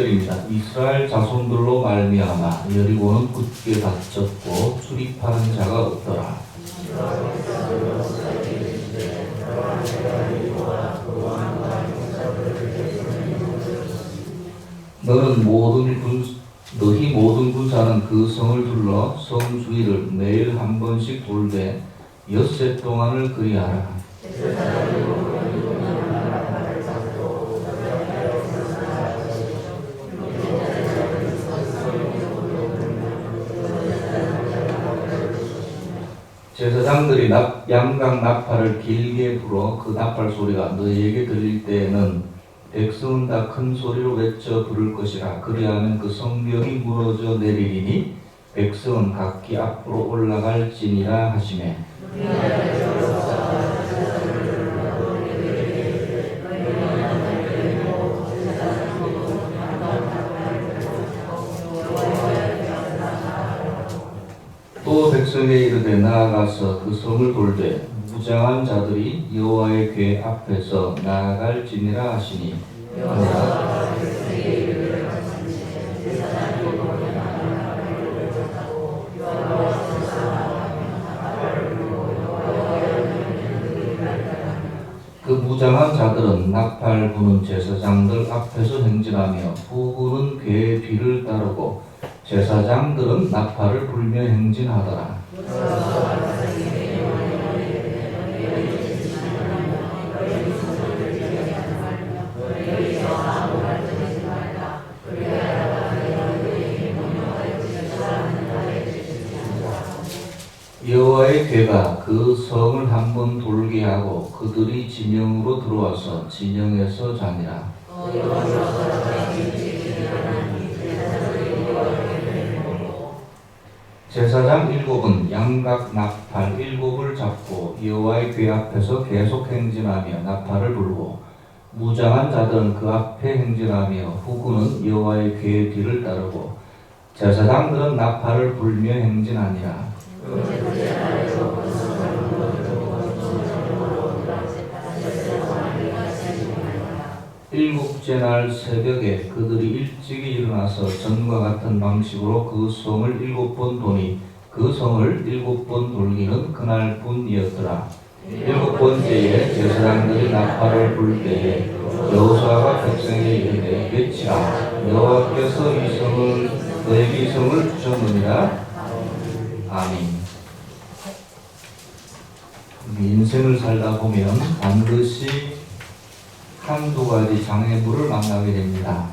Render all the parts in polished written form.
6절입니다. 이스라엘 자손들로 말미암아 여리고는 굳게 닫혔고 출입하는 자가 없더라. 너희 모든 군사는 그 성을 둘러 성 주위를 매일 한 번씩 돌되 엿새 동안을 그리하라. 제사장들이 양각 나팔을 길게 불어 그 나팔 소리가 너희에게 들릴 때에는 백성은 다 큰 소리로 외쳐 부를 것이라. 그리하면 그 성벽이 무너져 내리리니 백성은 각기 앞으로 올라갈지니라 하시매. 또 백성에 이르되 나아가서 그 성을 돌되 무장한 자들이 여호와의 궤 앞에서 나아갈지니라 하시니. 그 무장한 자들은 나팔 부는 제사장들 앞에서 행진하며 후군은 궤의 뒤를 따르고 제사장들은 나팔을 불며 행진하더라. 여호와의 궤가 그 성을 한번 돌게 하고 그들이 진영으로 들어와서 진영에서 자니라. 제사장 7은 양각 나팔 7을 잡고 여호와의 궤 앞에서 계속 행진하며 나팔을 불고 무장한 자들은 그 앞에 행진하며 후군은 여호와의 궤의 뒤를 따르고 제사장들은 나팔을 불며 행진하니라. 일곱째 날 새벽에 그들이 일찍이 일어나서 전과 같은 방식으로 그 성을 7번 도니 그 성을 7번 돌기는 그날 뿐이었더라. 7번째에 제사장들이 나팔을 불 때에 여호수아가 백성에게 이르되 외치라. 여호와께서 너에게 이 성을 주셨느니라. 아멘. 인생을 살다 보면 반드시 한두 가지 장애물을 만나게 됩니다.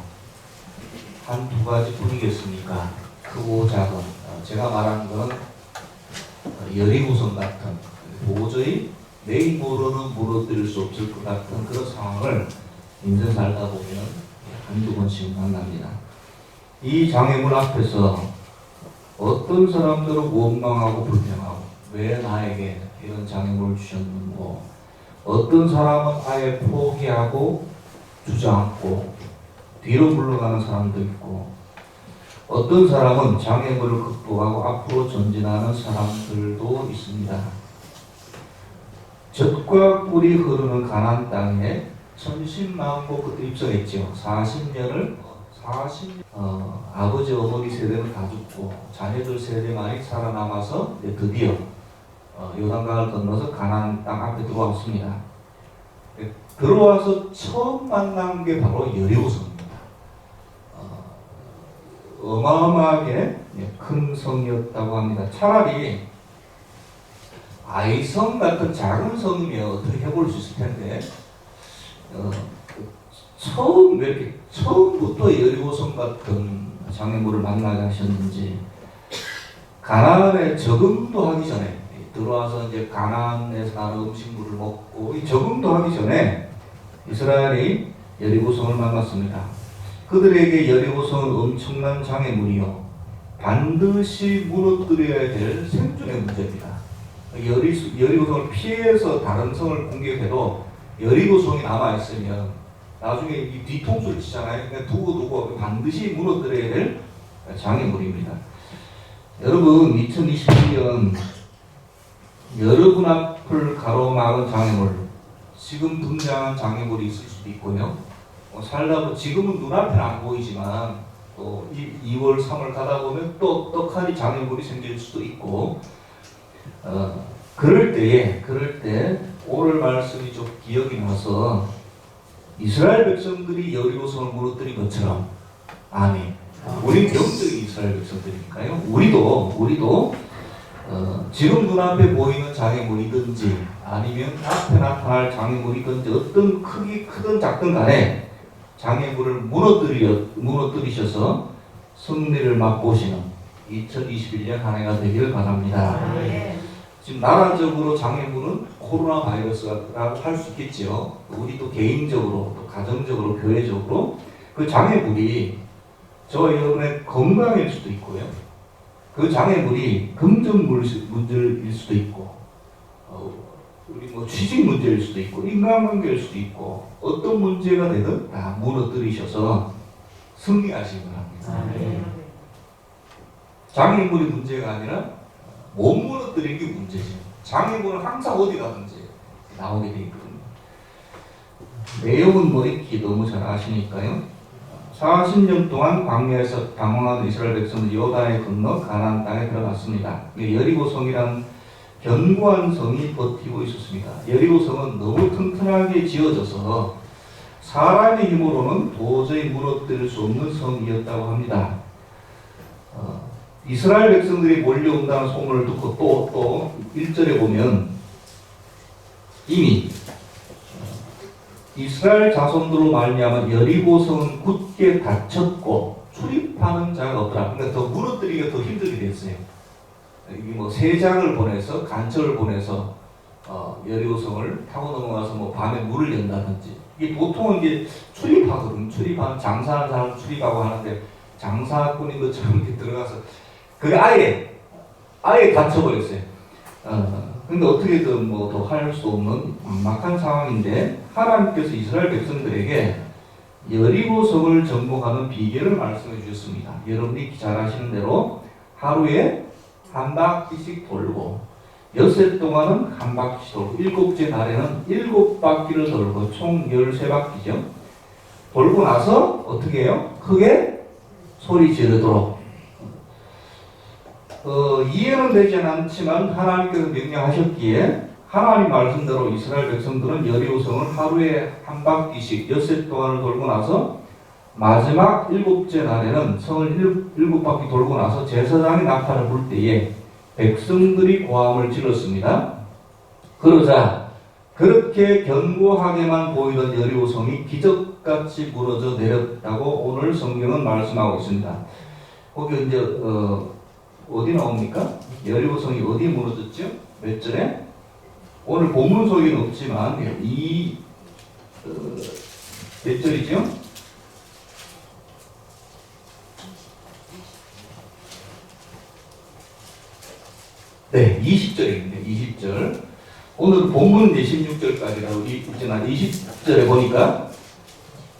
한두 가지 뿐이겠습니까? 크고 작은. 제가 말한 건 여리고성 같은 도저히 내 힘으로는 무너뜨릴 수 없을 것 같은 그런 상황을 인생 살다 보면 한두 번씩 만납니다. 이 장애물 앞에서 어떤 사람들은 원망하고 불평하고 왜 나에게 이런 장애물을 주셨는고, 어떤 사람은 아예 포기하고 주저앉고 뒤로 물러가는 사람도 있고, 어떤 사람은 장애물을 극복하고 앞으로 전진하는 사람들도 있습니다. 젖과 꿀이 흐르는 가나안 땅에 천신만고 그때 입성했죠. 40년을 아버지 어머니 세대는 다 죽고 자녀들 세대만이 살아남아서 드디어 요단강을 건너서 가나안 땅 앞에 들어왔습니다. 들어와서 처음 만난 게 바로 여리고성입니다. 어마어마하게 큰 성이었다고 합니다. 차라리 아이성 같은 작은 성이면 어떻게 해볼 수 있을 텐데 왜 이렇게 처음부터 여리고성 같은 장애물을 만나게 하셨는지. 가나안에 적응도 하기 전에 들어와서 이제 가나안에서 나는 음식물을 먹고 적응도 하기 전에 이스라엘이 여리고성을 만났습니다. 그들에게 여리고성은 엄청난 장애물이요 반드시 무너뜨려야 될 생존의 문제입니다. 여리고성을 피해서 다른 성을 공격해도 여리고성이 남아있으면 나중에 이 뒤통수를 치잖아요. 그러니까 두고 반드시 무너뜨려야 될 장애물입니다. 여러분, 2021년 여러분 앞을 가로막은 장애물, 지금 등장한 장애물이 있을 수도 있고요. 살다 보면 지금은 눈앞에는 안 보이지만 또 2월, 3월 가다 보면 또 떡하니 장애물이 생길 수도 있고 그럴 때 오늘 말씀이 좀 기억이 나서 이스라엘 백성들이 여리고성을 무너뜨린 것처럼 아멘. 우리 영적인 이스라엘 백성들이니까요. 우리도 지금 눈앞에 보이는 장애물이든지 아니면 앞에 나타날 장애물이든지 어떤 크든 작든 간에 장애물을 무너뜨리셔서 승리를 맛보시는 2021년 한 해가 되기를 바랍니다. 지금 나라적으로 장애물은 코로나 바이러스라고 할 수 있겠죠. 우리도 개인적으로, 또 가정적으로, 교회적으로 그 장애물이 저와 여러분의 건강일 수도 있고요. 그 장애물이 금전 문제일 수도 있고, 우리 취직 문제일 수도 있고, 인간관계일 수도 있고, 어떤 문제가 되든 다 무너뜨리셔서 승리하시기 바랍니다. 장애물이 문제가 아니라 못 무너뜨리는 게 문제죠. 장애물은 항상 어디 가든지 나오게 돼 있거든요. 내용은 익히 너무 잘 아시니까요. 40년 동안 광야에서 방황한 이스라엘 백성은 요단에 건너 가나안 땅에 들어갔습니다. 여리고성이란 견고한 성이 버티고 있었습니다. 여리고성은 너무 튼튼하게 지어져서 사람의 힘으로는 도저히 무너뜨릴 수 없는 성이었다고 합니다. 이스라엘 백성들이 몰려온다는 소문을 듣고 또 1절에 보면 이미 이스라엘 자손들로 말미암아 여리고성은 굳게 닫혔고 출입하는 자가 없더라. 그러니까 더 무너뜨리기가 더 힘들게 됐어요. 이게 세장을 보내서 간첩을 보내서 여리고성을 타고 넘어가서 밤에 문을 연다든지 이게 보통은 이게 출입하거든요. 출입하는 장사하는 사람 출입하고 하는데 장사꾼인 것처럼 이렇게 들어가서 그게 아예 닫혀버렸어요. 근데 어떻게든 더 할 수 없는 막막한 상황인데 하나님께서 이스라엘 백성들에게 여리고성을 정복하는 비결을 말씀해 주셨습니다. 여러분이 잘 아시는 대로 하루에 한 바퀴씩 돌고 엿새 동안은 한 바퀴씩 돌고 일곱째 날에는 7바퀴를 돌고 총 13바퀴죠. 돌고 나서 어떻게 해요? 크게 소리 지르도록 이해는 되지 않지만 하나님께서 명령하셨기에 하나님 말씀대로 이스라엘 백성들은 여리고성을 하루에 한 바퀴씩 엿새 동안을 돌고 나서 마지막 7째 날에는 성을 7바퀴 돌고 나서 제사장이 나팔을 불 때에 백성들이 고함을 질렀습니다. 그러자 그렇게 견고하게만 보이던 여리고성이 기적같이 무너져 내렸다고 오늘 성경은 말씀하고 있습니다. 거기 이제 어디 나옵니까? 여리고성이 어디에 무너졌죠? 몇 절에? 오늘 본문 속에는 없지만 몇 절이죠? 네, 20절입니다. 20절. 오늘 본문은 16절까지라고 있지만 20절에 보니까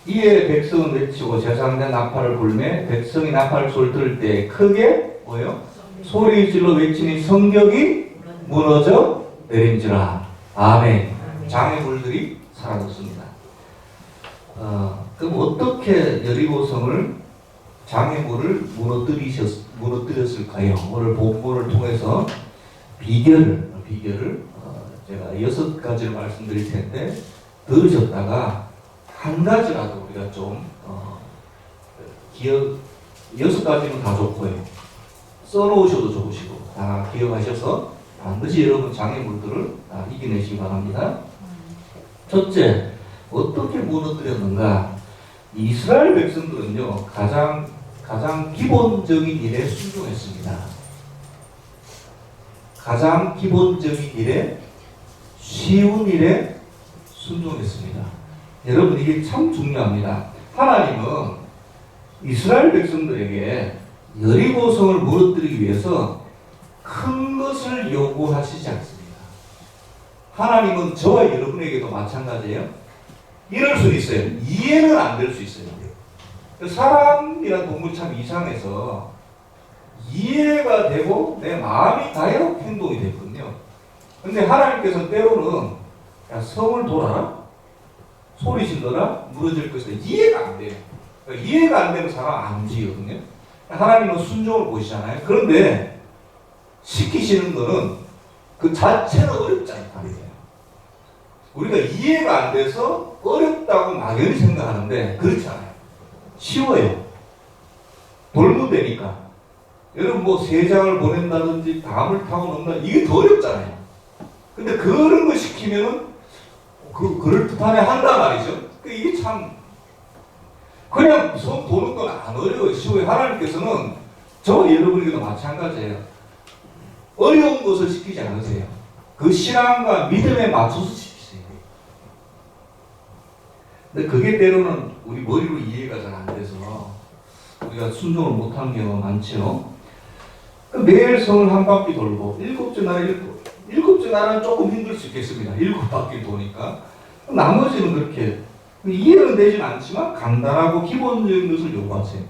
이에 백성은 외치고 제사장된 나팔을 불매 백성이 나팔 소리를 들을 때 크게 뭐요? 소리 질러 외치니 성벽이 무너져 내린지라. 아멘. 장애물들이 사라졌습니다. 그럼 어떻게 여리고성을 장애물을 무너뜨렸을까요? 오늘 본문을 통해서 비결을 제가 6가지를 말씀드릴 텐데 들으셨다가 한 가지라도 우리가 좀 6가지는 다 좋고요. 써놓으셔도 좋으시고 다 기억하셔서 반드시 여러분 장애물들을 다 이겨내시기 바랍니다. 첫째, 어떻게 무너뜨렸는가? 이스라엘 백성들은요 가장 기본적인 일에 순종했습니다. 가장 기본적인 일에 쉬운 일에 순종했습니다. 여러분 이게 참 중요합니다. 하나님은 이스라엘 백성들에게 여리고성을 무너뜨리기 위해서 큰 것을 요구하시지 않습니다. 하나님은 저와 여러분에게도 마찬가지예요. 이럴 수 있어요. 이해는 안 될 수 있어요. 사람이란 동물 참 이상해서 이해가 되고 내 마음이 가야 행동이 되거든요. 근데 하나님께서 때로는 야, 성을 돌아라. 소리 질러라 무너질 것이다. 이해가 안 돼요. 그러니까 이해가 안 되면 사람 안 움직이거든요. 하나님은 순종을 보시잖아요. 그런데 시키시는 거는 그 자체는 어렵지 않단 말이에요. 우리가 이해가 안 돼서 어렵다고 막연히 생각하는데 그렇지 않아요. 쉬워요. 돌면 되니까. 여러분 뭐 세장을 보낸다든지 담을 타고 넘는다 이게 더 어렵잖아요. 근데 그런 거 시키면은 그럴듯하네 한단 말이죠. 이게 참 그냥 손 보는 건 안 어려워요. 쉬워요. 하나님께서는 저 여러분에게도 마찬가지예요. 어려운 것을 시키지 않으세요. 그 신앙과 믿음에 맞춰서 시키세요. 근데 그게 때로는 우리 머리로 이해가 잘 안 돼서 우리가 순종을 못하는 경우가 많죠. 매일 성을 한 바퀴 돌고 일곱째 날은 조금 힘들 수 있겠습니다. 7바퀴 도니까. 나머지는 그렇게 이해는 되진 않지만 간단하고 기본적인 것을 요구하세요.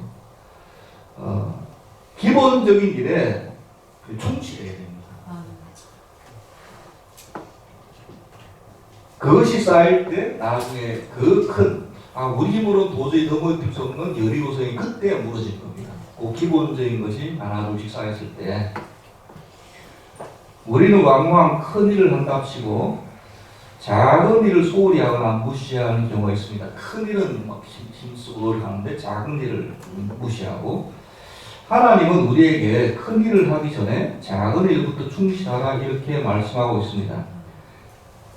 기본적인 일에 충실해야 됩니다. 그것이 쌓일 때 나중에 그 큰 우리 힘으로는 도저히 넘어질 수 없는 여리고성이 그때 무너질 겁니다. 그 기본적인 것이 하나 둘씩 쌓였을 때 우리는 왕왕 큰 일을 한답시고 작은 일을 소홀히 하거나 무시하는 경우가 있습니다. 큰 일은 막 힘쓰고 노력하는데 작은 일을 무시하고 하나님은 우리에게 큰 일을 하기 전에 작은 일부터 충실하라 이렇게 말씀하고 있습니다.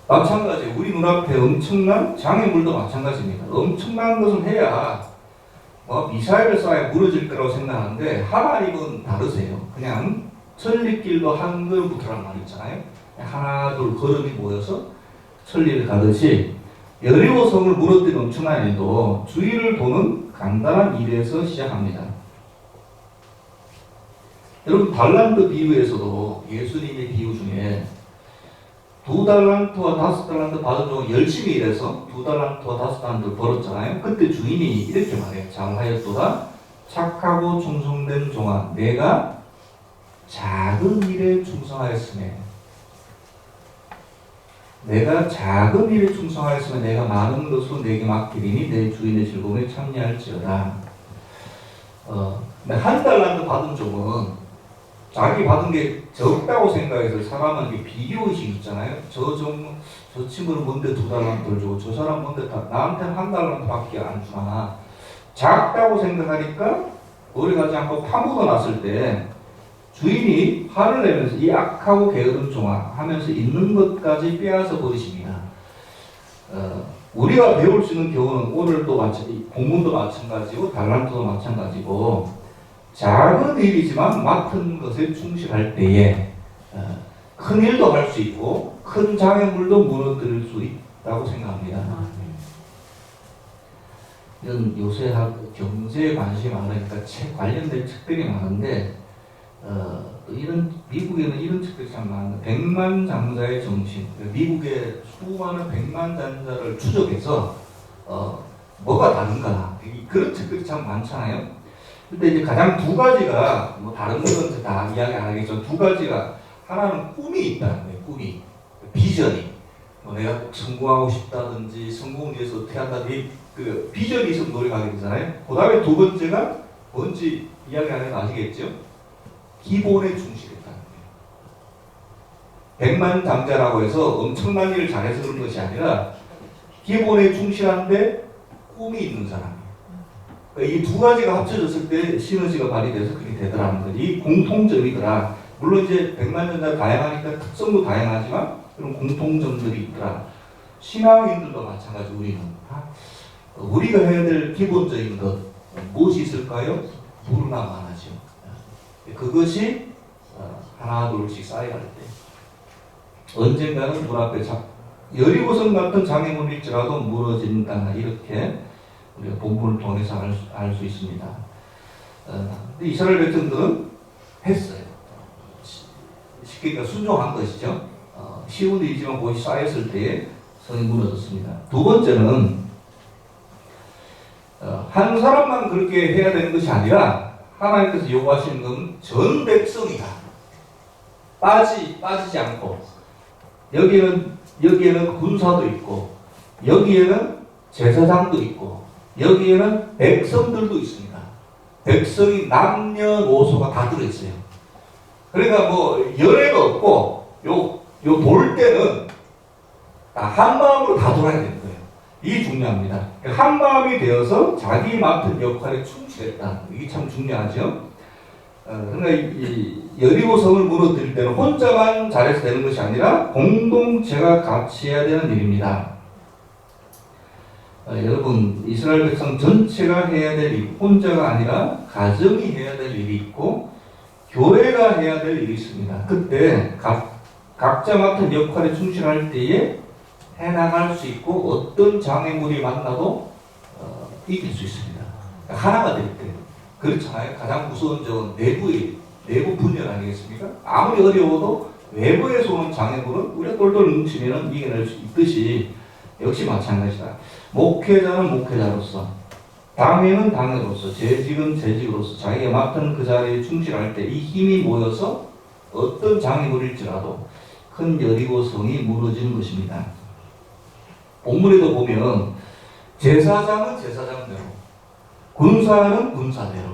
마찬가지예요. 우리 눈앞에 엄청난 장애물도 마찬가지입니다. 엄청난 것을 해야 미사일을 쏴야 무너질 거라고 생각하는데 하나님은 다르세요. 그냥 천리길도 한 걸음부터란 말 있잖아요. 하나 둘 걸음이 모여서 천리를 가듯이 여리고성을 무너뜨린 엄청난 일도 주위를 도는 간단한 일에서 시작합니다. 여러분 달란트 비유에서도 예수님의 비유 중에 2달란트와 5달란트 받은 종은 열심히 일해서 2달란트와 5달란트를 벌었잖아요. 그때 주인이 이렇게 말해요. 잘하였도다 착하고 충성된 종아 내가 작은 일에 충성하였으며 내가 많은 것으로 내게 맡기리니 내 주인의 즐거움에 참여할지어다. 한 달란트 받은 종은 자기 받은 게 적다고 생각해서 사람은 비교의식이 있잖아요. 저 친구는 뭔데 2달란트를 주고 저 사람 뭔데 나한테는 1달란트밖에 안 주나. 작다고 생각하니까 오래 가지 않고 파묻어 놨을 때 주인이 화를 내면서 이 악하고 게으른 종아 하면서 있는 것까지 빼앗아 버리십니다. 우리가 배울 수 있는 교훈은 오늘도 공문도 마찬가지고 달란트도 마찬가지고 작은 일이지만 맡은 것에 충실할 때에 큰 일도 할 수 있고 큰 장애물도 무너뜨릴 수 있다고 생각합니다. 이런 요새 경제에 관심이 많으니까 책 관련된 책들이 많은데 이런 미국에는 이런 책들이 참 많아요. 백만장자의 정신. 미국의 수많은 백만장자를 추적해서 뭐가 다른가 그런 책들이 참 많잖아요. 근데 이제 가장 두 가지가 다른 거는 다 이야기 안 하겠지만 두 가지가 하나는 꿈이 있다는 거예요. 꿈이 비전이 내가 성공하고 싶다든지 성공을 위해서 어떻게 한다든지 그 비전이 있으면 노력하게 되잖아요. 그 다음에 두 번째가 뭔지 이야기 안 해도 아시겠죠? 기본에 충실했다는 거예요. 백만장자라고 해서 엄청난 일을 잘해서 그런 것이 아니라 기본에 충실한데 꿈이 있는 사람. 이 두 가지가 합쳐졌을 때 시너지가 발휘돼서 그렇게 되더라는 거지. 이 공통점이더라. 물론 이제 백만장자 다양하니까 특성도 다양하지만 그런 공통점들이 있더라. 신앙인들도 마찬가지. 우리가 해야 될 기본적인 것 무엇이 있을까요? 누구나 많아죠. 그것이 하나 둘씩 쌓여갈 때 언젠가는 문 앞에 여리고성 같은 장애물일지라도 무너진다. 이렇게 우리가 본문을 통해서 알 수 있습니다. 근데 이스라엘 백성들은 했어요. 쉽게 순종한 것이죠. 쉬운 일이지만 그것이 쌓였을 때에 성이 무너졌습니다. 두 번째는 한 사람만 그렇게 해야 되는 것이 아니라 하나님께서 요구하시는 건 전 백성이다. 빠지지 않고 여기에는 군사도 있고 여기에는 제사장도 있고 여기에는 백성들도 있습니다. 백성이 남녀노소가 다 들어있어요. 그러니까 뭐 연애가 없고 요 돌 때는 한 마음으로 다 돌아야 되는 거예요. 이게 중요합니다. 한 마음이 되어서 자기 맡은 역할에 충실했다. 이게 참 중요하죠. 그러니까 이 여리고성을 무너뜨릴 때는 혼자만 잘해서 되는 것이 아니라 공동체가 같이 해야 되는 일입니다. 여러분, 이스라엘 백성 전체가 해야 될 일, 혼자가 아니라 가정이 해야 될 일이 있고 교회가 해야 될 일이 있습니다. 그때 각자 맡은 역할에 충실할 때에 해나갈 수 있고 어떤 장애물이 만나도 이길 수 있습니다. 하나가 될 때. 그렇잖아요. 가장 무서운 점은 내부 분열 아니겠습니까? 아무리 어려워도 외부에서 오는 장애물은 우리가 똘똘 뭉치면 이겨낼 수 있듯이 역시 마찬가지다. 목회자는 목회자로서, 당회는 당회로서, 재직은 재직으로서 자기가 맡은 그 자리에 충실할 때 이 힘이 모여서 어떤 장애물일지라도 큰 여리고성이 무너지는 것입니다. 본문에도 보면 제사장은 제사장대로, 군사는 군사대로,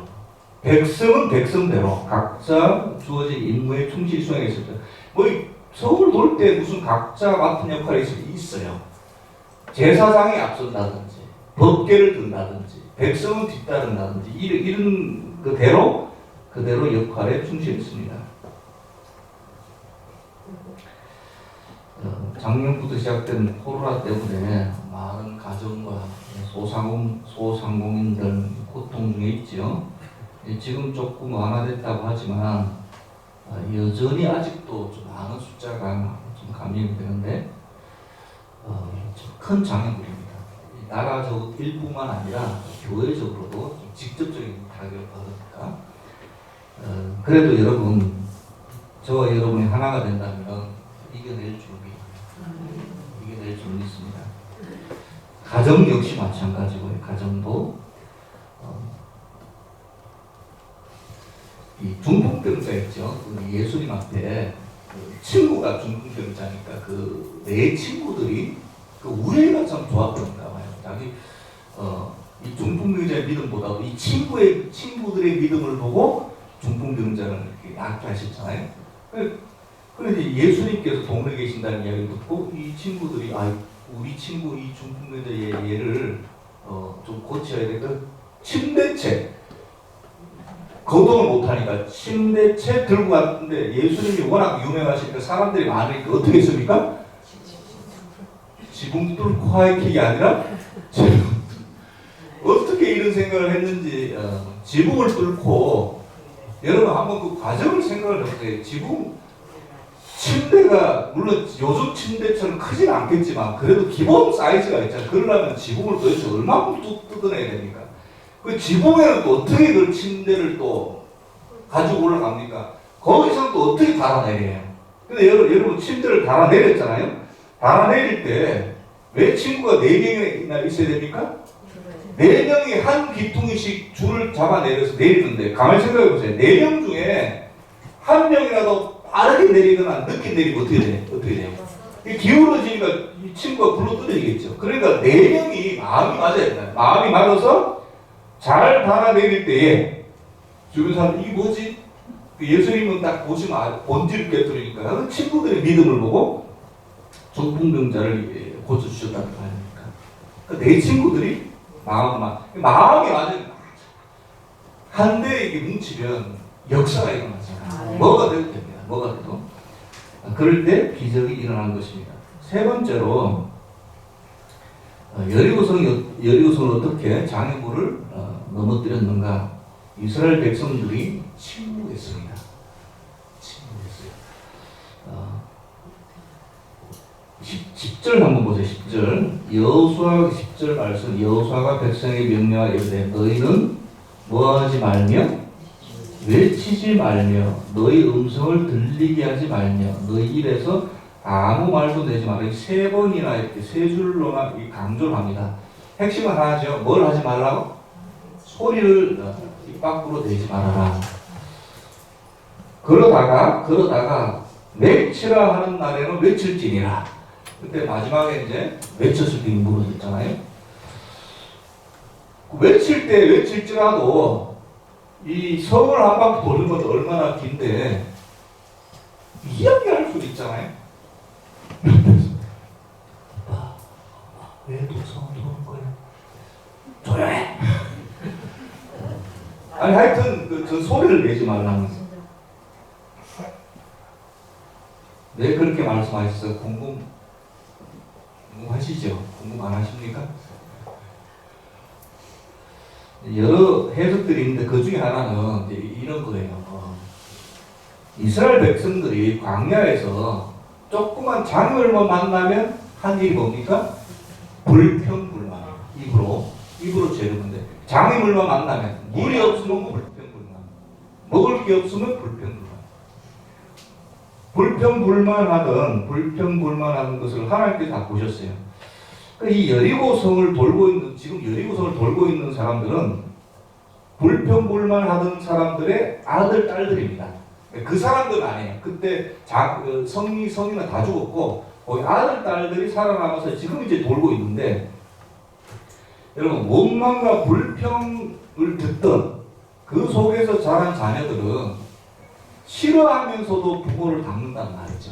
백성은 백성대로 각자 주어진 임무에 충실히 수행했을 때, 뭐 성을 돌 때 무슨 각자 맡은 역할이 있어요. 제사장이 앞선다든지, 법궤를 든다든지, 백성은 뒤따른다든지 이런 그대로 역할에 충실했습니다. 작년부터 시작된 코로나 때문에 많은 가정과 소상공인들 고통 중에 있죠. 지금 조금 완화됐다고 하지만 여전히 아직도 좀 많은 숫자가 좀 감염이 되는데 큰 장애물입니다. 나라적 일부만 아니라 교회적으로도 좀 직접적인 타격을 받으니까 그래도 여러분, 저와 여러분이 하나가 된다면 이겨낼 줄 믿습니다. 가정 역시 마찬가지고요. 가정도 이 중풍병자 있죠. 예수님 앞에 친구가 중풍병자니까 내 친구들이 우애가 참 좋았던가 봐요. 자기 이 중풍병자의 믿음보다도 이 친구들의 믿음을 보고 중풍병자를 이렇게 낫게 하셨잖아요. 그런데 예수님께서 동네에 계신다는 이야기를 듣고 이 친구들이 우리 친구 이 중풍병자의 얘를 좀 고쳐야 되니까 침대채 거동을 못하니까 침대채 들고 갔는데 예수님이 워낙 유명하시니까 사람들이 많으니까 어떻게 했습니까? 지붕 뚫고 하이킥이 아니라 어떻게 이런 생각을 했는지 지붕을 뚫고 여러분 한번 그 과정을 생각을 해보세요. 침대가 물론 요즘 침대처럼 크진 않겠지만 그래도 기본 사이즈가 있잖아요. 그러려면 지붕을 도대체 얼마큼 뜯어내야 됩니까? 그 지붕에는 또 어떻게 그 침대를 또 가지고 올라갑니까? 거기서 또 어떻게 달아내려요? 근데 여러분 침대를 달아내렸잖아요. 달아내릴 때 왜 친구가 4명이나 있어야 됩니까? 4명이 한 귀퉁이씩 줄을 잡아내려서 내리는데 가만히 생각해보세요. 4명 중에 1명이라도 빠르게 내리거나 늦게 내리면 어떻게 돼요? 기울어지니까 이 친구가 굴러 떨어지겠죠. 그러니까 4명이 마음이 맞아야 돼요. 마음이 맞아서 잘 달아내릴 때에 주변 사람 이게 뭐지? 예수님은 딱 보시면 본질을 깨뜨리니까 친구들의 믿음을 보고 중풍병자를 고쳐주셨다는 거 아닙니까? 그러니까 내 친구들이 마음이 맞으면 한데 이게 뭉치면 역사가 일어나잖아요. 뭐가 돼도 됩니다. 뭐가 돼도. 그럴 때 기적이 일어나는 것입니다. 세 번째로 여리고성을 어떻게 장애물을 넘어뜨렸는가? 이스라엘 백성들이 침묵했습니다. 10절 한번 보세요. 10절 여호수아 10절 말씀. 여호수아가 백성에게 명령하여 이르되 너희는 뭐하지 말며 외치지 말며 너희 음성을 들리게 하지 말며 너희 입에서 아무 말도 내지 말라. 3번이나 이렇게 3줄로만 강조를 합니다. 핵심은 하나죠. 뭘 하지 말라고? 소리를 입 밖으로 내지 말아라. 그러다가 외치라 하는 날에는 외칠지니라. 그때 마지막에 이제 외쳤을 때 무너졌잖아요. 외칠 때 외칠지라도 이 성을 한 바퀴 도는 것도 얼마나 긴데 이야기할 수도 있잖아요. 왜 도성을 도는 거야? 조용해. 아니 하여튼 저 소리를 내지 말라는 거. 왜 그렇게 말씀하셨어요? 궁금하시죠? 궁금 안 하십니까? 여러 해석들이 있는데 그 중에 하나는 이제 이런 거예요. 이스라엘 백성들이 광야에서 조그만 장을만 만나면 한 일이 뭡니까? 불평불만이에요. 입으로 재르면 돼. 장애물만 만나면 물이 없으면 불평불만, 먹을 게 없으면 불평불만하던 불평불만하는 것을 하나님께서 다 보셨어요. 그러니까 이 여리고성을 돌고 있는, 지금 여리고성을 돌고 있는 사람들은 불평불만하던 사람들의 아들 딸들입니다. 그 사람들은 아니에요. 그때 성이나 다 죽었고 거기 아들 딸들이 살아남아서 지금 이제 돌고 있는데, 여러분 원망과 불평을 듣던 그 속에서 자란 자녀들은 싫어하면서도 부모를 닮는단 말이죠.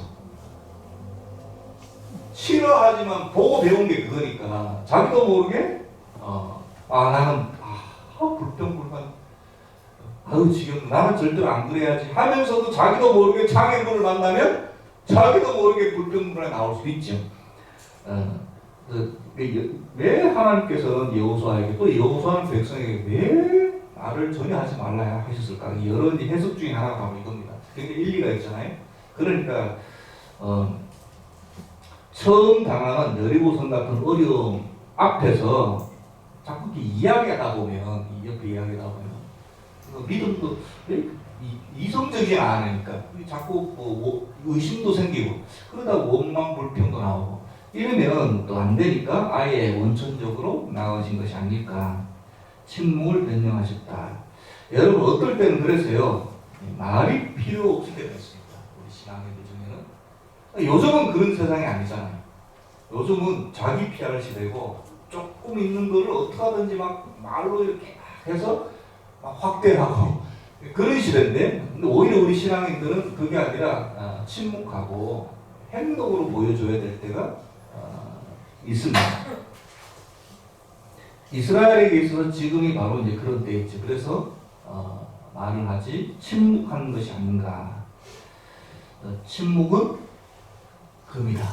싫어하지만 보고 배운 게 그거니까 자기도 모르게 나는 불평불만, 지금 나는 절대로 안 그래야지 하면서도 자기도 모르게 장애물을 만나면 자기도 모르게 불평불만이 나올 수 있죠. 왜 하나님께서는 여호수아에게, 또 여호수아는 백성에게 왜 말을 전혀 하지 말라 하셨을까? 여러 해석 중에 하나가 바로 이겁니다. 굉장히 일리가 있잖아요. 그러니까 처음 당하는 여리고성 같은 어려움 앞에서 자꾸 이야기하다 보면, 옆에 이야기하다 보면 믿음도 이성적이지 않으니까 자꾸 의심도 생기고, 그러다 원망 불평도 나오고 이러면 또 안 되니까 아예 원천적으로 나아진 것이 아닐까. 침묵을 변명하셨다. 여러분 어떨 때는 그래서요, 말이 필요 없을 때가 있습니다. 우리 신앙인들 중에는. 요즘은 그런 세상이 아니잖아요. 요즘은 자기 PR 시대고 조금 있는 거를 어떻게 하든지 막 말로 이렇게 해서 막 확대하고 그런 시대인데, 근데 오히려 우리 신앙인들은 그게 아니라 침묵하고 행동으로 보여줘야 될 때가 있습니다. 이스라엘에게 있어서 지금이 바로 이제 그런 때있죠. 그래서 말을 하지 침묵하는 것이 아닌가. 침묵은 금이다.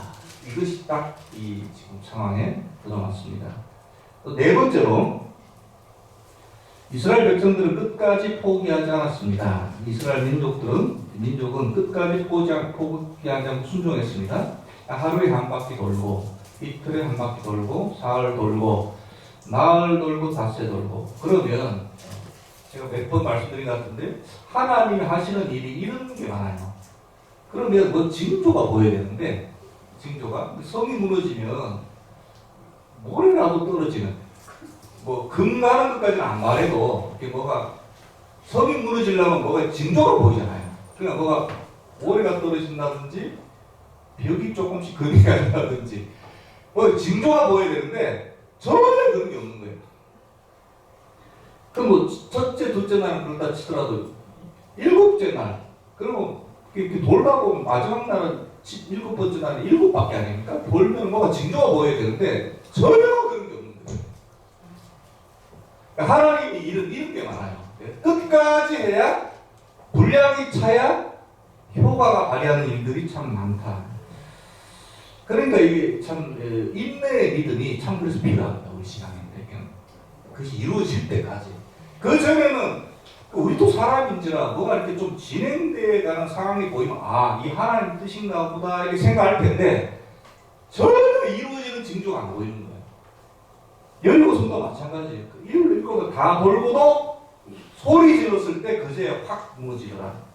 이것이 딱 이 지금 상황에 들어맞습니다. 또 네 번째로, 이스라엘 백성들은 끝까지 포기하지 않았습니다. 이스라엘 민족은 끝까지 포기하지 않고 순종했습니다. 하루에 한 바퀴 돌고, 이틀에 한 바퀴 돌고, 사흘 돌고, 나흘 돌고, 닷새 돌고. 그러면 제가 몇 번 말씀드린 것 같은데, 하나님이 하시는 일이 이런 게 많아요. 그러면 징조가 보여야 되는데, 징조가 성이 무너지면 모래라도 떨어지는, 금 가는 것까지는 안 말해도 뭐가 성이 무너지려면 뭐가 징조가 보이잖아요. 그러니까 뭐가 모래가 떨어진다든지 벽이 조금씩 금이 간다든지 징조가 보여야 되는데 전혀 그런 게 없는 거예요. 그럼 첫째, 둘째 날은 그렇다 치더라도 일곱째 날, 그러면 이렇게 돌다 보면 마지막 날은 일곱 번째 날은 7밖에 아니니까 돌면 뭐가 징조가 보여야 되는데 전혀 그런 게 없는 거예요. 하나님이 이런 게 많아요. 끝까지 해야, 분량이 차야 효과가 발휘하는 일들이 참 많다. 그러니까 이게 참 인내의 믿음이 참 그래서 필요합니다. 우리 신앙인들에게는. 그것이 이루어질 때까지. 그 전에는 우리도 사람인지라 뭐가 이렇게 좀 진행되어 가는 상황이 보이면 이 하나님 뜻인가 보다 이렇게 생각할 텐데 전혀 이루어지는 징조가 안 보이는 거예요. 여리고성도 마찬가지예요. 이거 다 돌고도 소리 질렀을 때 그제야 확 무너지더라.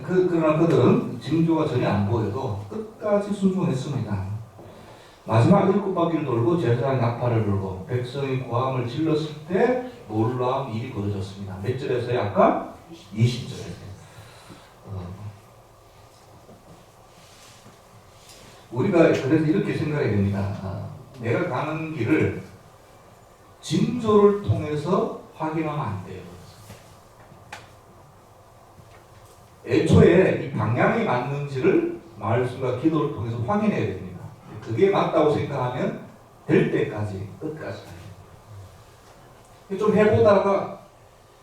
그러나 그들은 징조가 전혀 안 보여도 끝까지 순종했습니다. 마지막 7바퀴를 돌고 제사장 나팔을 불고 백성이 고함을 질렀을 때 놀라운 일이 벌어졌습니다. 몇 절에서요? 아까 20절에서요. 우리가 그래서 이렇게 생각해야 됩니다. 내가 가는 길을 징조를 통해서 확인하면 안 돼요. 애초에 이 방향이 맞는지를 말씀과 기도를 통해서 확인해야 됩니다. 그게 맞다고 생각하면 될 때까지 끝까지 가요. 좀 해보다가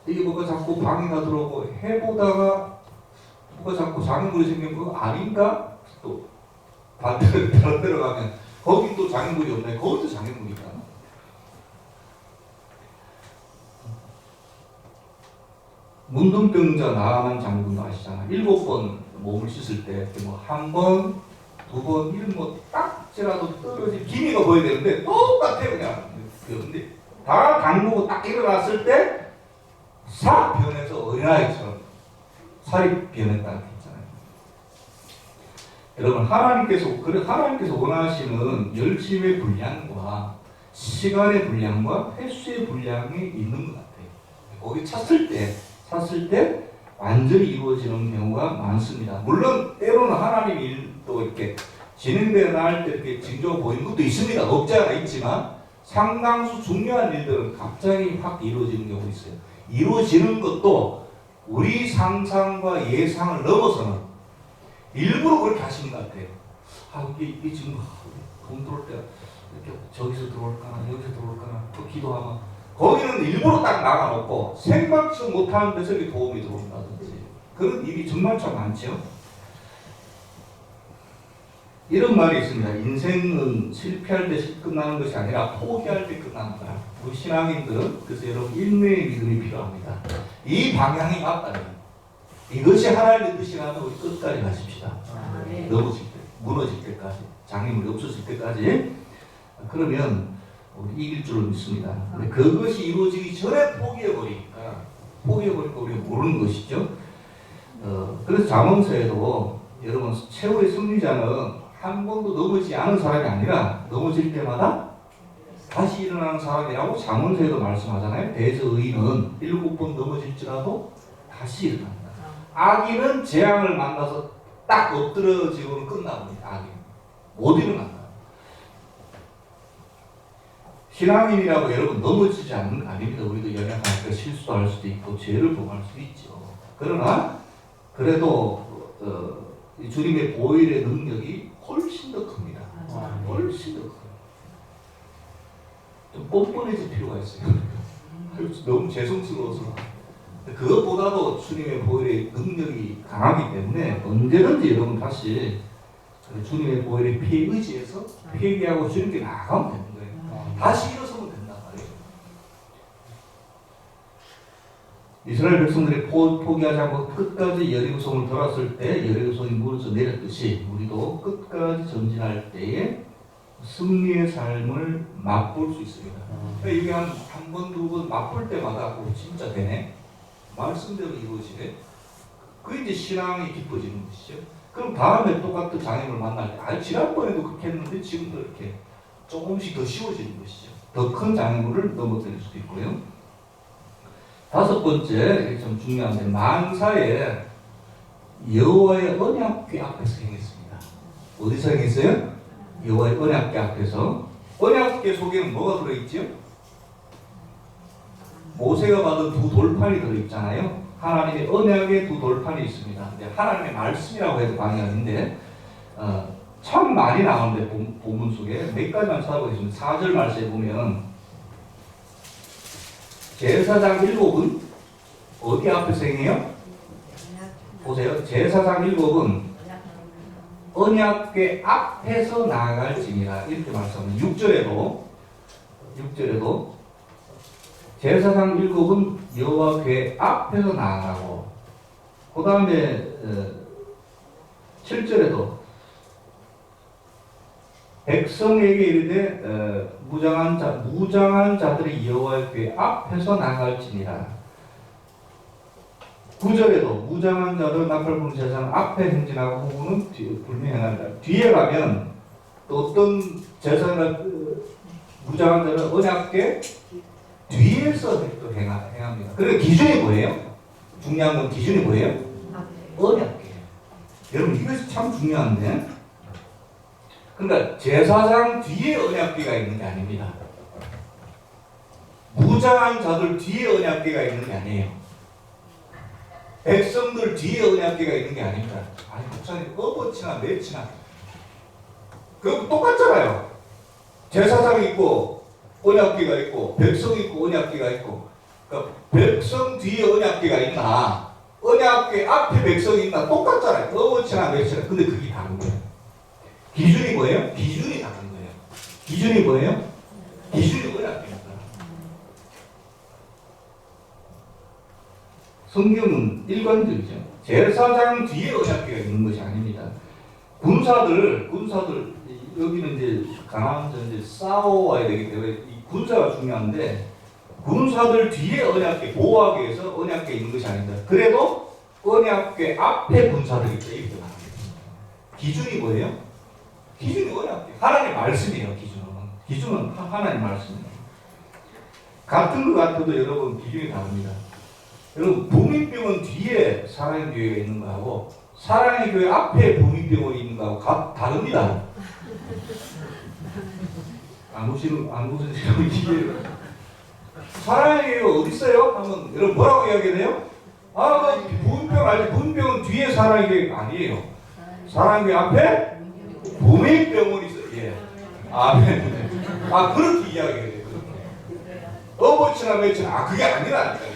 이게 뭐가 자꾸 방해가 들어오고 해보다가 뭐가 자꾸 장애물이 생긴 거 아닌가? 또 반대로 다른 데로 가면 거기 또 장애물이 없네. 거기도 장애물이 있다. 문둥병자 나아만 장군도 아시잖아. 7번 몸을 씻을 때 뭐 한 번, 두 번 이런 뭐 딱지라도 떨어진 기미가 보여야 되는데 똑같아요 그냥. 근데 다 담그고 딱 일어났을 때 싹 변해서 어린아이처럼 살이 변했다 했잖아요. 여러분 하나님께서 원하시는 열심의 분량과 시간의 분량과 횟수의 분량이 있는 것 같아요. 거기 찼을 때 완전히 이루어지는 경우가 많습니다. 물론 때로는 하나님의 일도 이렇게 진행되어 나갈 때 이렇게 징조가 보이는 것도 있습니다. 없지 않아 있지만 상당수 중요한 일들은 갑자기 확 이루어지는 경우가 있어요. 이루어지는 것도 우리 상상과 예상을 넘어서는 일부러 그렇게 하시는 것 같아요. 이게 지금 돈 들어올 때 이렇게 저기서 들어올까나 여기서 들어올까나 또 기도하면 거기는 일부러 딱 나가놓고 생각지 못하는 데서 도움이 들어온다든지 그런 일이 정말 참 많죠. 이런 말이 있습니다. 인생은 실패할 때 끝나는 것이 아니라 포기할 때 끝나는 거야. 우리 신앙인들은 그래서 여러분 인내의 믿음이 필요합니다. 이 방향이 맞다면 이것이 하나님의 뜻이라면 우리 끝까지 가십시다. 넘어질 때, 무너질 때까지, 장애물이 없어질 때까지. 그러면 우리 이길 줄로 믿습니다. 근데 그것이 이루어지기 전에 포기해버리니까 우리가 모르는 것이죠. 그래서 잠언서에도 여러분 최후의 승리자는 한 번도 넘어지지 않은 사람이 아니라 넘어질 때마다 다시 일어나는 사람이라고 잠언서에도 말씀하잖아요. 대저 의인은 7번 넘어질지라도 다시 일어납니다. 악인은 재앙을 만나서 딱 엎드러지고는 끝나버립니다. 악인 못 일어난다. 신앙인이라고 여러분 넘어지지 않는 거 아닙니다. 우리도 연약하니까 실수도 할 수도 있고 죄를 범할 수도 있죠. 그러나 그래도 주님의 보혈의 능력이 훨씬 더 큽니다. 훨씬 더 커요. 좀 뻔뻔해질 필요가 있어요. 너무 죄송스러워서. 그것보다도 주님의 보혈의 능력이 강하기 때문에 언제든지 여러분 다시 주님의 보혈의 피에 의지해서 회개하고 주님께 나가면 됩니다. 다시 일어서면 된단 말이에요. 이스라엘 백성들이 포기하지 않고 끝까지 여리고성을 돌았을 때 여리고성이 무너져 내렸듯이 우리도 끝까지 전진할 때에 승리의 삶을 맛볼 수 있습니다. 이게 한 번, 두 번 맛볼 때마다 진짜 되네. 말씀대로 이루어지네. 그게 이제 신앙이 깊어지는 것이죠. 그럼 다음에 똑같은 장애물 만날 때 지난번에도 그렇게 했는데 지금도 이렇게 조금씩 더 쉬워지는 것이죠. 더 큰 장애물을 넘어뜨릴 수도 있고요. 5번째, 좀 중요한데, 만사에 여호와의 언약궤 앞에서 행했습니다. 어디서 행했어요? 여호와의 언약궤 앞에서. 언약궤 속에는 뭐가 들어있죠? 모세가 받은 2 돌판이 들어있잖아요. 하나님의 언약의 2 돌판이 있습니다. 하나님의 말씀이라고 해도 방해하는데, 참 많이 나오는데 본문 속에 몇 가지만 찾아보겠습니다. 4절 말씀에 보면 제사장 7은 어디 앞에서 행해요? 보세요. 제사장 7은 언약궤 앞에서 나아갈지니라 이렇게 말씀합니다. 6절에도 제사장 7은 여호와 궤 앞에서 나아가고 그 다음에 7절에도 백성에게 이르되 무장한 자들이 여호와의 궤 앞에서 나갈지니라. 9절에도 무장한 자들 나팔 부는 제사장 앞에 행진하고 후는 불매 행한다. 뒤에 가면 또 어떤 제사장 무장한 자는 언약궤 뒤에서 또 행합니다. 그래서 기준이 뭐예요? 중요한 건 기준이 뭐예요? 언약궤. 여러분 이것이 참 중요한데 그러니까 제사장 뒤에 언약궤가 있는 게 아닙니다. 무장한 자들 뒤에 언약궤가 있는 게 아니에요. 백성들 뒤에 언약궤가 있는 게 아닙니다. 아니 목사님 어버치나 매치나 그거 똑같잖아요. 제사장이 있고 언약궤가 있고 백성이 있고 언약궤가 있고 그러니까 백성 뒤에 언약궤가 있나 언약궤 앞에 백성이 있나 똑같잖아요. 어버치나 매치나. 근데 그게 다른 거예요. 기준이 뭐예요? 기준이 다른 거예요. 기준이 뭐예요? 기준이 언약궤입니다. 성경은 일관적이죠. 제사장 뒤에 언약궤가 있는 것이 아닙니다. 군사들 여기는 이제 강함전 이제 싸워야 되기 때문에 이 군사가 중요한데 군사들 뒤에 언약궤 보호하기 위해서 언약궤 있는 것이 아닙니다. 그래도 언약궤 앞에 군사들이 있다 이렇게 말합니다. 기준이 뭐예요? 기준이 언약궤 하나님 말씀이에요. 기준은 하나님 말씀이에요. 같은 것 같아도 여러분 기준이 다릅니다. 여러분 부민병원 뒤에 사랑의 교회가 있는 거하고 사랑의 교회 앞에 부민병원이 있는 거하고 다릅니다. 안 보시는 이해. 사랑의 교회가 어디 있어요? 하면 여러분 뭐라고 이야기해요? 부민병원 알지? 부민병원 뒤에 사랑의 교회가 아니에요. 사랑의 교회 앞에 부민병원이 있어요. 예. 그렇게 이야기해야 돼요. 어버치나 매치나 그게 아니라니까.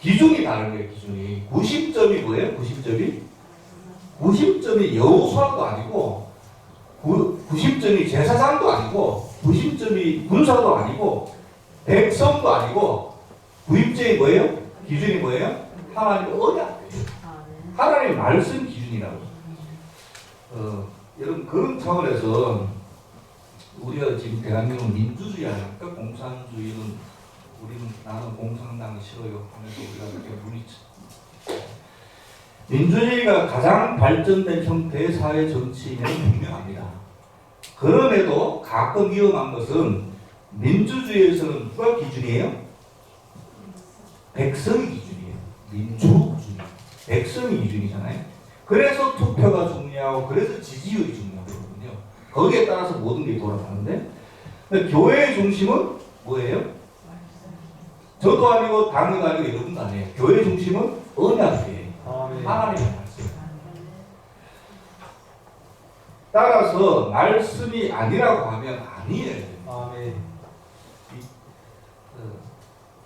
기준이 다른 거예요. 기준이 90점이 뭐예요? 90점이 여호수아도 아니고 90점이 제사장도 아니고 90점이 군사도 아니고 백성도 아니고 90점이 뭐예요? 기준이 뭐예요? 하나님 언약이에요. 하나님 말씀 기준이라고. 여러분 그런 차원에서 우리가 지금 대한민국 민주주의 아닙니까? 공산주의는 나는 공산당이 싫어요 하면서 우리가 이렇게 부딪혀. 민주주의가 가장 발전된 형태의 사회 정치인은 분명합니다. 그럼에도 가끔 위험한 것은 민주주의에서는 누가 기준이에요? 백성이 기준이에요. 민주 기준이. 백성이 기준이잖아요. 그래서 투표가 중요하고 그래서 지지율이 중요하거든요. 거기에 따라서 모든 게 돌아가는데 교회의 중심은 뭐예요? 저도 아니고 당도 아니고 여러분도 아니에요. 교회 중심은 언약이에요. 하나님의 말씀. 따라서 말씀이 아니라고 하면 아니에요.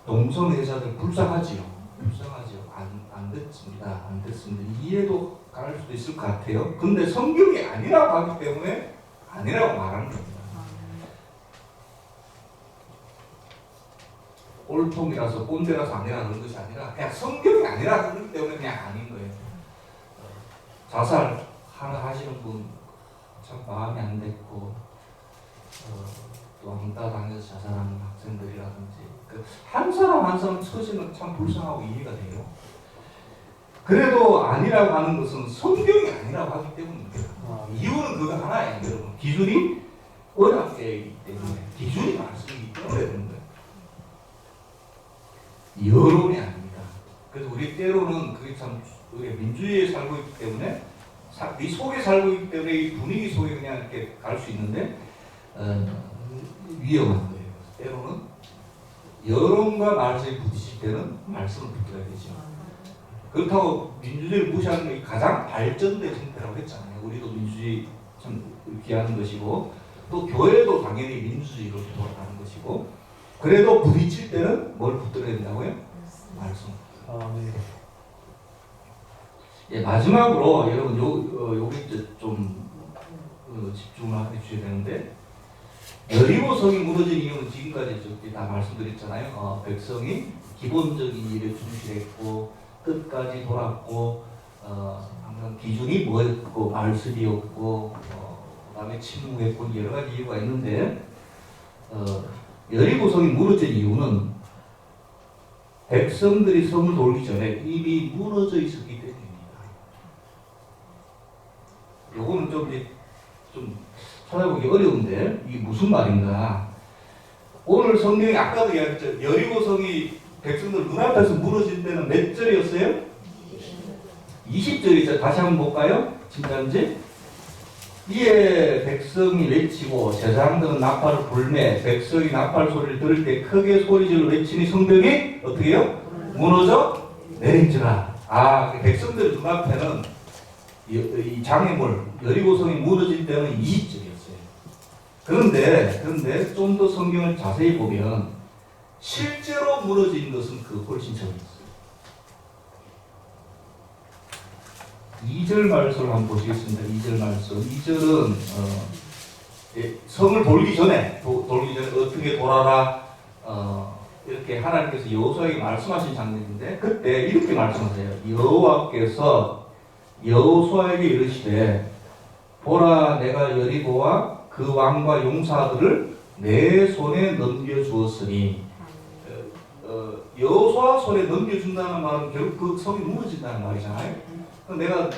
동성애자들 불쌍하지요. 안 됐습니다. 이해도 가할 수도 있을 것 같아요. 근데 성경이 아니라고 하기 때문에 아니라고 말하는 겁니다. 꼴통이라서 꼰대라서 아니라 그런 것이 아니라 그냥 성경이 아니라 그렇기 때문에 그냥 아닌 거예요. 자살 하시는 분 참 마음이 안 됐고 또 왕따 당해서 자살하는 학생들이라든지 한 사람 한 사람 처지는 참 불쌍하고 이해가 돼요. 그래도 아니라고 하는 것은 성경이 아니라고 하기 때문입니다. 이유는 그거 하나예요. 여러분 기준이 언약궤이기 때문에 기준이 말씀이기 때문에 그런 거예요. 여론이 아닙니다. 그래서 우리 때로는 그게 참 우리가 민주주의에 살고 있기 때문에 이 속에 살고 있기 때문에 이 분위기 속에 그냥 이렇게 갈 수 있는데 위험한 거예요. 때로는 여론과 말씀이 부딪힐 때는 말씀을 붙들어야 되죠. 그렇다고 민주주의를 무시하는 게 가장 발전된 형태라고 했잖아요. 우리도 민주주의 참 귀한 것이고 또 교회도 당연히 민주주의로 돌아가는 것이고 그래도 부딪힐 때는 뭘 붙들어야 된다고요? 말씀. 예, 마지막으로 여러분 요게 좀 집중을 해주셔야 되는데 여리고 성이 무너진 이유는 지금까지 다 말씀드렸잖아요. 백성이 기본적인 일에 충실했고 끝까지 돌았고 항상 기준이 뭐였고 말씀이었고 그다음에 침묵했고 여러 가지 이유가 있는데 여리고 성이 무너진 이유는 백성들이 성을 돌기 전에 이미 무너져 있었기 때문입니다. 요거는 좀 찾아보기 어려운데 이게 무슨 말인가? 오늘 성경이 아까도 이야기했죠. 여리고 성이 백성들 눈앞에서 무너질 때는 몇 절이었어요? 20절이죠. 다시 한번 볼까요? 진단지 이에 백성이 외치고 제사장들은 나팔을 불매 백성이 나팔 소리를 들을 때 크게 소리질러 외치니 성벽이 어떻게 해요? 무너져 내린지라. 백성들 눈앞에는 이 장애물 여리고성이 무너질 때는 20절이었어요. 그런데 좀 더 성경을 자세히 보면 실제로 무너진 것은 그 훨씬 전이었어요. 2절 말씀을 한번 보시겠습니다. 2절 말씀. 2절은 성을 돌기 전에 어떻게 돌아라 이렇게 하나님께서 여호수아에게 말씀하신 장면인데 그때 이렇게 말씀하세요. 여호와께서 여호수아에게 이르시되 보라 내가 여리고와 그 왕과 용사들을 내 손에 넘겨주었으니 여호수아 손에 넘겨준다는 말은 결국 그 성이 무너진다는 말이잖아요. 내가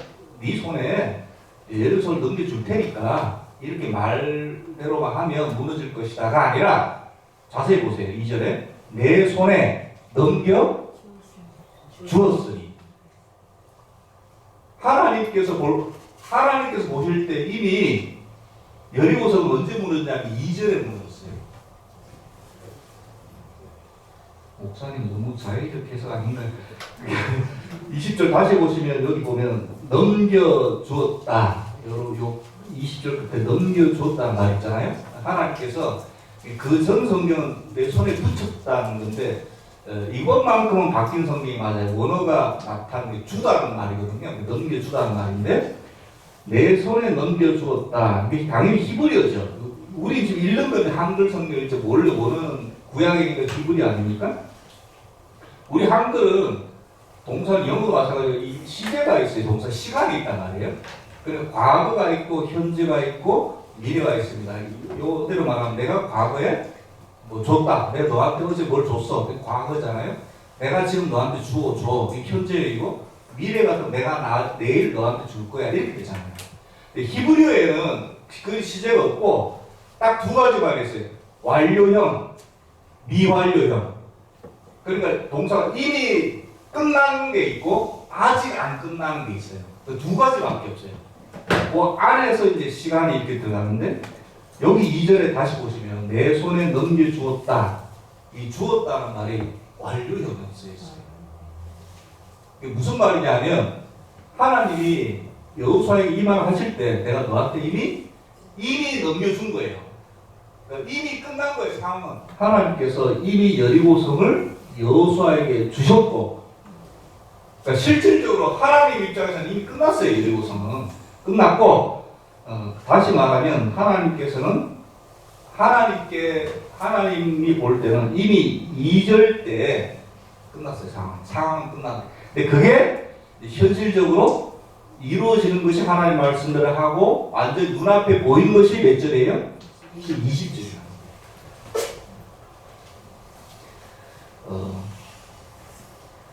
네 손에 예루살렘을 넘겨줄 테니까 이렇게 말대로만 하면 무너질 것이다가 아니라 자세히 보세요. 2절에 내 손에 넘겨 주었으니 하나님께서 보실 때 이미 여리고성은 언제 무너지냐면 2절에 무너졌어요. 목사님 너무 자의적 해석 아닌가요? 20절 다시 보시면 여기 보면 넘겨주었다. 요 20절 끝에 넘겨주었다는 말 있잖아요. 하나님께서 그 전 성경은 내 손에 붙였다는 건데 이것만큼은 바뀐 성경이 맞아요. 원어가 나타난 게 주다는 말이거든요. 넘겨주다는 말인데 내 손에 넘겨주었다. 이게 당연히 히브리어죠. 우리 지금 읽는 건데 한글 성경을 이제 원래 원어는 구약이니까 히브리 아닙니까? 우리 한글은 동사는 영어로 마찬가지로 이 시제가 있어요. 동사 시간이 있단 말이에요. 그래서 과거가 있고 현재가 있고 미래가 있습니다. 요대로 말하면 내가 과거에 뭐 줬다. 내가 너한테 어제 뭘 줬어. 그게 과거잖아요. 내가 지금 너한테 줘. 이게 현재이고 미래가 또 내가 내일 너한테 줄 거야. 이렇게 되잖아요. 히브리어에는 그 시제가 없고 딱 두 가지만 있어요. 완료형, 미완료형. 그러니까 동사가 이미 끝난 게 있고 아직 안 끝나는 게 있어요. 그 두 가지밖에 없어요. 그 안에서 이제 시간이 이렇게 들어가는데 여기 2절에 다시 보시면 내 손에 넘겨주었다. 이 주었다는 말이 완료형으로 쓰여 있어요. 이게 무슨 말이냐면 하나님이 여호수아에게 이 말을 하실 때 내가 너한테 이미 넘겨준 거예요. 그러니까 이미 끝난 거예요. 상황은. 하나님께서 이미 여리고성을 여호수아에게 주셨고 그러니까 실질적으로 하나님 입장에서는 이미 끝났어요. 여리고성은. 끝났고 다시 말하면 하나님께서는 하나님이 볼 때는 이미 2절 때 끝났어요. 상황은 끝났어요. 근데 그게 현실적으로 이루어지는 것이 하나님 말씀대로 하고 완전 눈앞에 보이는 것이 몇 절이에요? 20절이에요.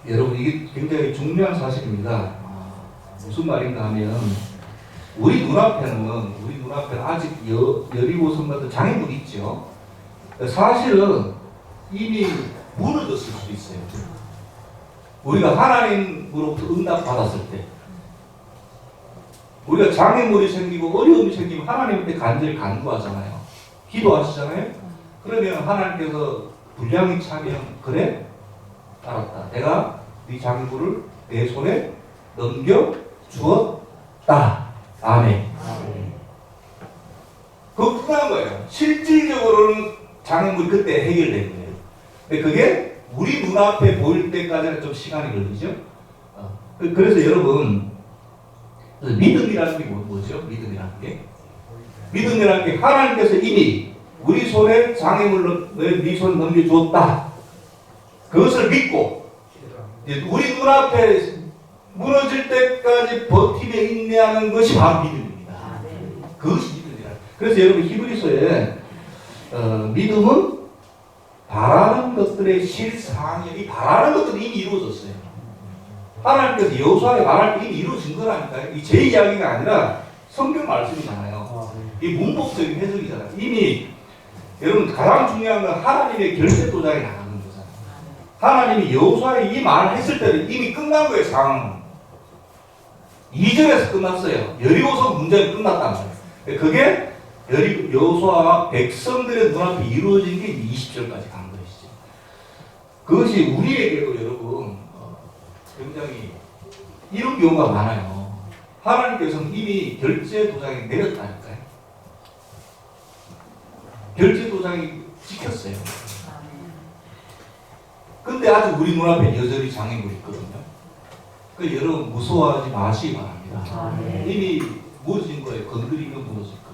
여러분 이게 굉장히 중요한 사실입니다. 무슨 말인가 하면 우리 눈앞에는 아직 여리고성 같은 장애물이 있죠. 사실은 이미 무너졌을 수도 있어요. 우리가 하나님으로부터 응답 받았을 때 우리가 장애물이 생기고 어려움이 생기면 하나님한테 간절히 간구하잖아요. 기도하시잖아요. 그러면 하나님께서 분량이 차면 그래? 알았다. 내가 네 장애물을 내 손에 넘겨 주었다. 아멘. 그거 끝난 거예요. 실질적으로는 장애물이 그때 해결된 거예요. 근데 그게 우리 눈앞에 보일 때까지는 좀 시간이 걸리죠. 그래서 여러분 믿음이라는 게 뭐죠? 믿음이라는 게 하나님께서 이미 우리 손에 장애물을 네 손에 넘겨주었다. 그것을 믿고 우리 눈앞에 무너질 때까지 버티며 인내하는 것이 바로 믿음입니다. 그것이 믿음이라. 그래서 여러분 히브리서에 믿음은 바라는 것들의 실상이 바라는 것들이 이미 이루어졌어요. 하나님께서 여호수아에게 말할 때 이미 이루어진 거라니까요. 이 제 이야기가 아니라 성경 말씀이잖아요. 이 문법적인 해석이잖아요. 이미 여러분 가장 중요한 건 하나님의 결제 도장이 나가는 거잖아요. 하나님이 여호수아에게 이 말을 했을 때는 이미 끝난 거예요. 상황은 2절에서 끝났어요. 여리고성 문제는 끝났단 말이에요. 그게 여호수아와 백성들의 눈앞에 이루어진 게 20절까지 간 것이죠. 그것이 우리에게도 여러분 굉장히 이런 경우가 많아요. 하나님께서는 이미 결제 도장이 내렸다니까요. 결제 도장이 찍혔어요. 근데 아직 우리 눈앞에 여전히 장애물이 있거든요. 그 여러분 무서워하지 마시기 바랍니다. 이미 무너진 거에 건드리면 무너질 거.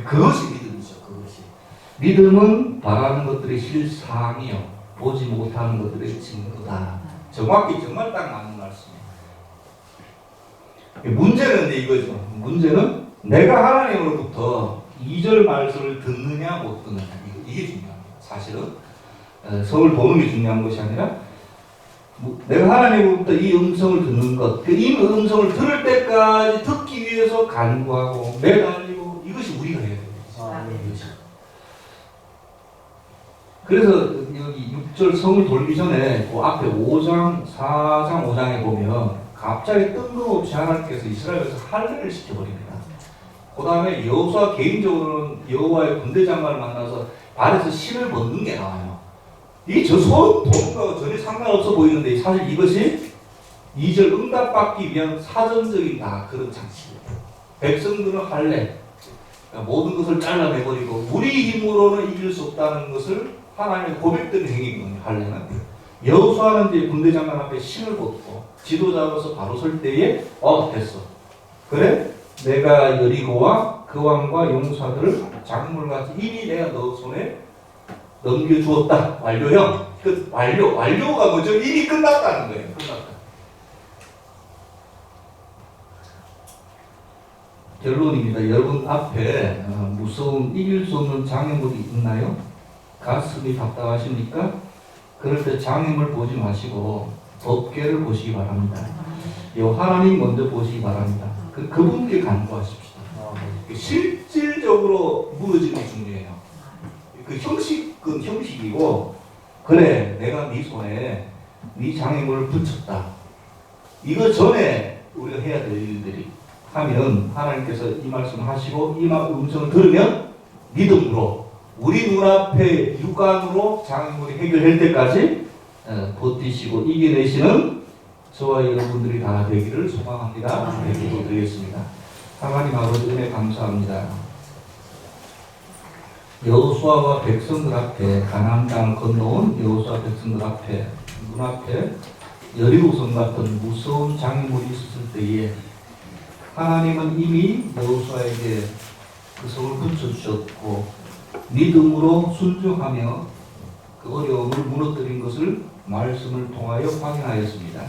그것이 믿음이죠. 그것이 믿음은 바라는 것들의 실상이요 보지 못하는 것들의 증거다. 정확히 정말 딱 맞는 말씀이에요. 문제는 이거죠. 문제는 내가 하나님으로부터 2절 말씀을 듣느냐 못 듣느냐 이게 중요합니다. 사실은 성을 보는 게 중요한 것이 아니라 내가 하나님으로부터 이 음성을 듣는 것, 이 음성을 들을 때까지 듣기 위해서 간구하고 매달리고 이것이 우리가 해야 됩니다. 그래서 여기 6절 성을 돌기 전에 그 앞에 5장, 4장, 5장에 보면 갑자기 뜬금없이 하나님께서 이스라엘에서 할례를 시켜버립니다. 그 다음에 여호수아 개인적으로는 여호와의 군대 장관을 만나서 발에서 신을 벗는 게 나와요. 이게 저 소음 도움과 전혀 상관없어 보이는데 사실 이것이 2절 응답받기 위한 사전적인 그런 장치입니다. 백성들은 할례, 그러니까 모든 것을 잘라내버리고 우리 힘으로는 이길 수 없다는 것을 하나님의 고백되는 행위거든요. 할례는. 여호수아는 이제 군대 장관 앞에 신을 벗고 지도 잡아서 바로 설 때에 됐어. 그래? 내가 여리고와 그 왕과 용사들을 작물같이 이미 내가 너 손에 넘겨주었다. 완료형. 그 완료가 뭐죠? 이미 끝났다는 거예요. 끝났다. 결론입니다. 여러분 앞에 무서운 이길 수 없는 장애물이 있나요? 가슴이 답답하십니까? 그럴 때 장애물 보지 마시고 법궤를 보시기 바랍니다. 하나님 먼저 보시기 바랍니다. 그분께 간구하십시다. 실질적으로 무너지는 게 중요해요. 그 형식은 형식이고, 그래 내가 네 손에 네 장애물을 붙였다. 이거 전에 우리가 해야 될 일들이 하면 하나님께서 이 말씀을 하시고 이 음성을 들으면 믿음으로 우리 눈앞에 육안으로 장애물이 해결될 때까지 버티시고 이겨내시는 저와 여러분들이 다 되기를 소망합니다. 기도드리겠습니다. 하나님 아버지 은혜 감사합니다. 여호수아와 백성들 앞에 가나안 땅을 건너온 여호수아 백성들 앞에 눈앞에 여리고성 같은 무서운 장애물이 있었을 때에 하나님은 이미 여호수아에게 그 성을 붙여주셨고 믿음으로 순종하며 그 어려움을 무너뜨린 것을 말씀을 통하여 확인하였습니다.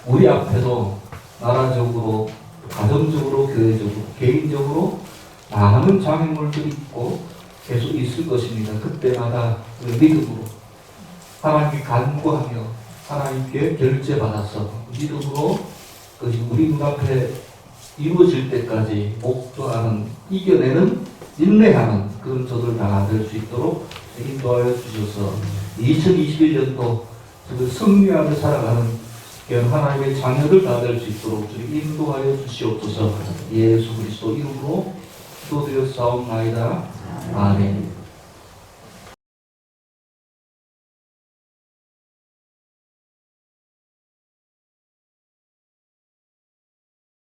우리 앞에도 나라적으로, 가정적으로, 교회적으로, 개인적으로 많은 장애물들이 있고 계속 있을 것입니다. 그때마다 믿음으로 하나님께 간구하며 하나님께 결제받아서 믿음으로 그것이 우리 눈앞에 이루어질 때까지 목도하는, 이겨내는, 인내하는 그런 저들 다 될 수 있도록 인도하여 주셔서 2021년도 승리하며 살아가는 하나님의 자녀들 다 될 수 있도록 주님 인도하여 주시옵소서. 예수 그리스도 이름으로 기도드렸사옵나이다. 아멘.